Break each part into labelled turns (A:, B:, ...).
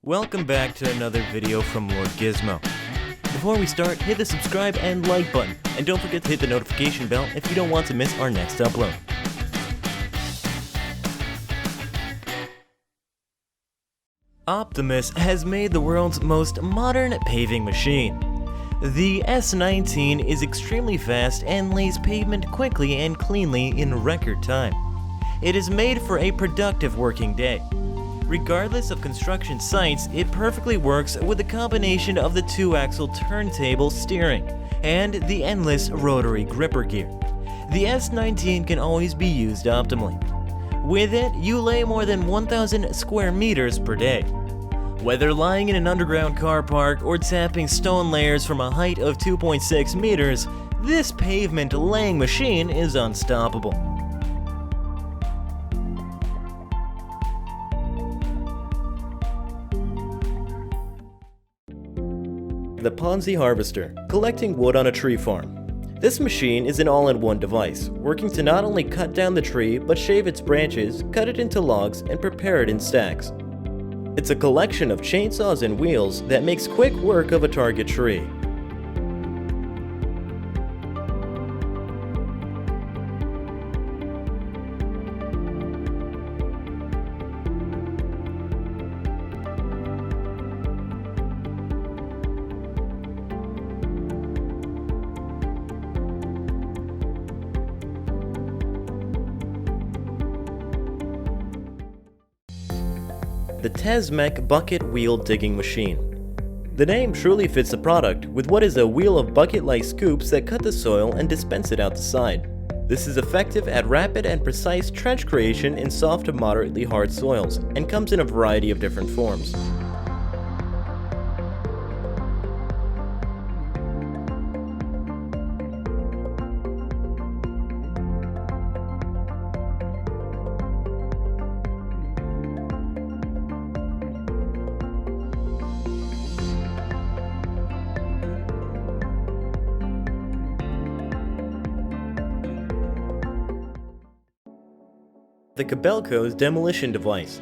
A: Welcome back to another video from Lord Gizmo. Before we start, hit the subscribe and like button, and don't forget to hit the notification bell if you don't want to miss our next upload. Optimus has made the world's most modern paving machine. The S19 is extremely fast and lays pavement quickly and cleanly in record time. It is made for a productive working day. Regardless of construction sites, it perfectly works with the combination of the 2-axle turntable steering and the endless rotary gripper gear. The S19 can always be used optimally. With it, you lay more than 1,000 square meters per day. Whether lying in an underground car park or tapping stone layers from a height of 2.6 meters, this pavement laying machine is unstoppable. The Ponzi Harvester, collecting wood on a tree farm. This machine is an all-in-one device, working to not only cut down the tree, but shave its branches, cut it into logs, and prepare it in stacks. It's a collection of chainsaws and wheels that makes quick work of a target tree. The TESMEC bucket wheel digging machine. The name truly fits the product, with what is a wheel of bucket-like scoops that cut the soil and dispense it out the side. This is effective at rapid and precise trench creation in soft to moderately hard soils, and comes in a variety of different forms. The Cabelco's Demolition device.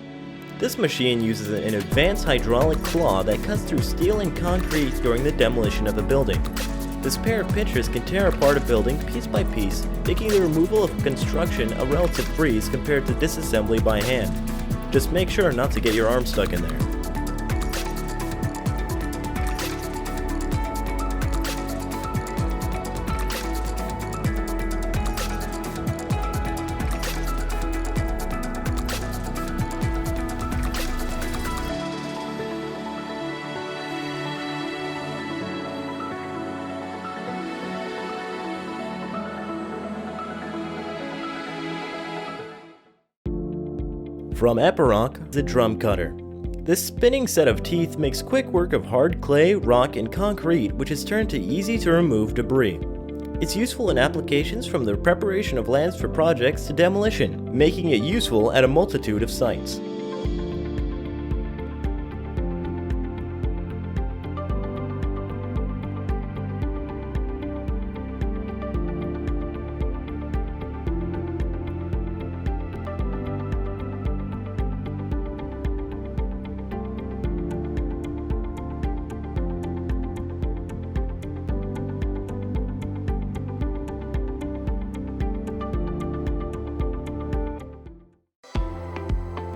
A: This machine uses an advanced hydraulic claw that cuts through steel and concrete during the demolition of a building. This pair of pincers can tear apart a building piece by piece, making the removal of construction a relative breeze compared to disassembly by hand. Just make sure not to get your arm stuck in there. From Epirock, the drum cutter. This spinning set of teeth makes quick work of hard clay, rock, and concrete, which is turned to easy to remove debris. It's useful in applications from the preparation of lands for projects to demolition, making it useful at a multitude of sites.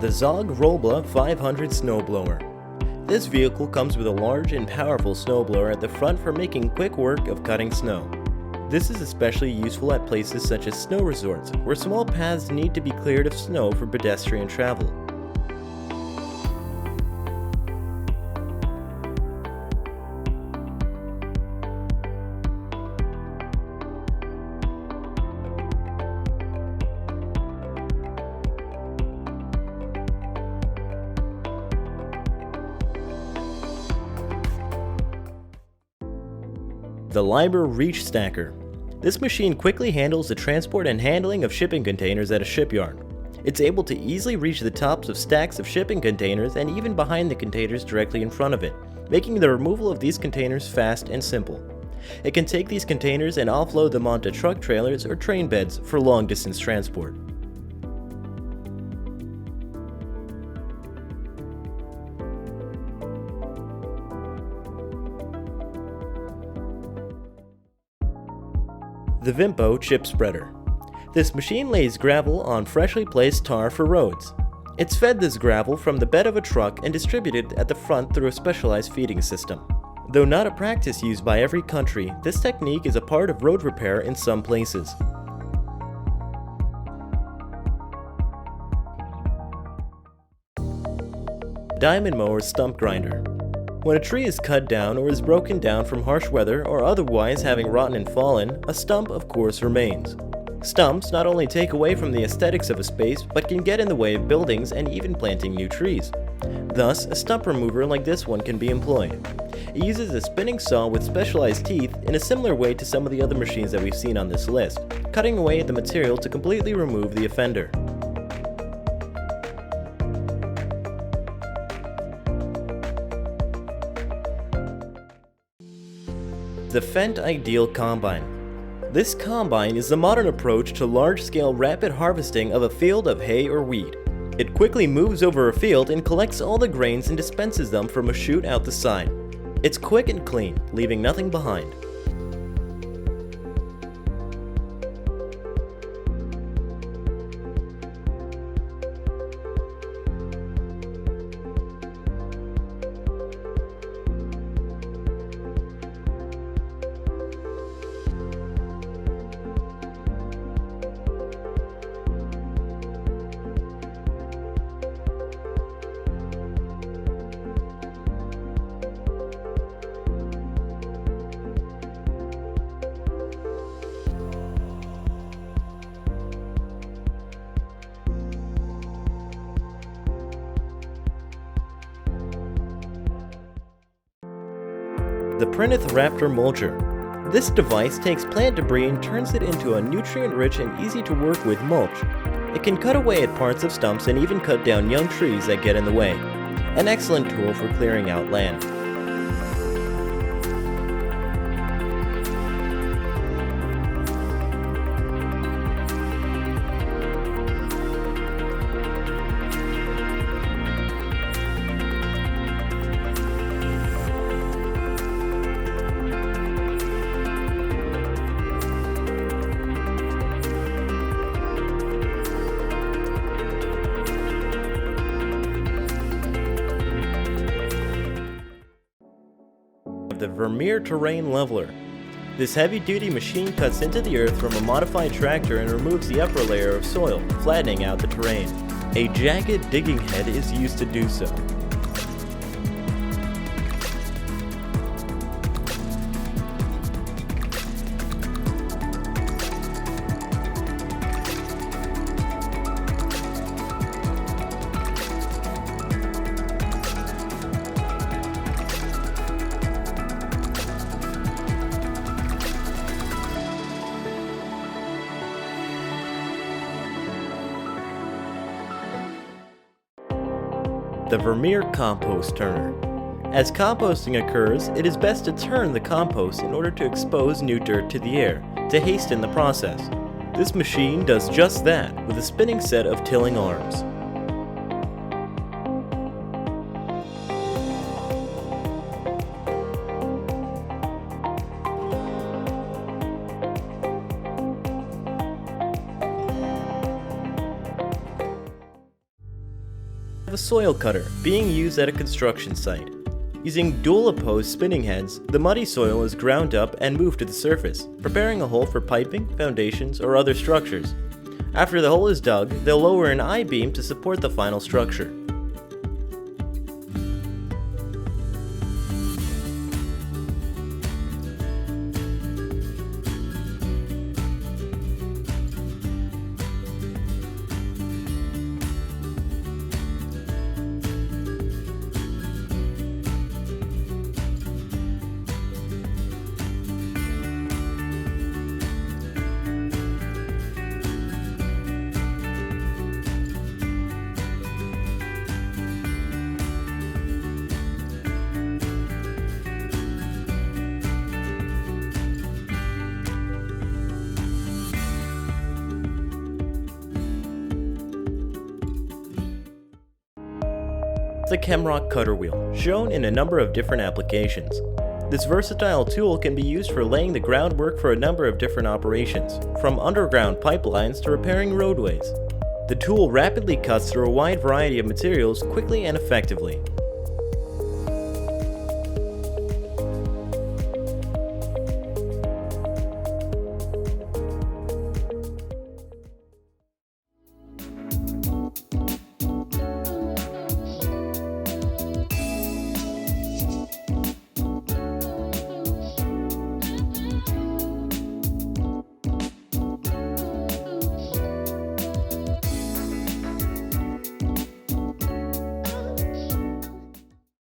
A: The Zog ROLBA 500 snowblower. This vehicle comes with a large and powerful snowblower at the front for making quick work of cutting snow. This is especially useful at places such as snow resorts, where small paths need to be cleared of snow for pedestrian travel. The LIEBHERR Reach Stacker. This machine quickly handles the transport and handling of shipping containers at a shipyard. It's able to easily reach the tops of stacks of shipping containers and even behind the containers directly in front of it, making the removal of these containers fast and simple. It can take these containers and offload them onto truck trailers or train beds for long-distance transport. The Vimpo chip spreader. This machine lays gravel on freshly placed tar for roads. It's fed this gravel from the bed of a truck and distributed at the front through a specialized feeding system. Though not a practice used by every country, this technique is a part of road repair in some places. Diamond mower stump grinder. When a tree is cut down or is broken down from harsh weather or otherwise having rotten and fallen, a stump of course remains. Stumps not only take away from the aesthetics of a space, but can get in the way of buildings and even planting new trees. Thus, a stump remover like this one can be employed. It uses a spinning saw with specialized teeth in a similar way to some of the other machines that we've seen on this list, cutting away at the material to completely remove the offender. The Fent Ideal Combine. This combine is the modern approach to large-scale rapid harvesting of a field of hay or wheat. It quickly moves over a field and collects all the grains and dispenses them from a chute out the side. It's quick and clean, leaving nothing behind. The Prynoth Raptor Mulcher. This device takes plant debris and turns it into a nutrient-rich and easy-to-work with mulch. It can cut away at parts of stumps and even cut down young trees that get in the way. An excellent tool for clearing out land. The Vermeer Terrain Leveler. This heavy-duty machine cuts into the earth from a modified tractor and removes the upper layer of soil, flattening out the terrain. A jagged digging head is used to do so. The Vermeer Compost Turner. As composting occurs, it is best to turn the compost in order to expose new dirt to the air, to hasten the process. This machine does just that with a spinning set of tilling arms. A soil cutter being used at a construction site. Using dual opposed spinning heads, the muddy soil is ground up and moved to the surface, preparing a hole for piping, foundations, or other structures. After the hole is dug, they'll lower an I-beam to support the final structure. The KERMOC cutter wheel, shown in a number of different applications. This versatile tool can be used for laying the groundwork for a number of different operations, from underground pipelines to repairing roadways. The tool rapidly cuts through a wide variety of materials quickly and effectively.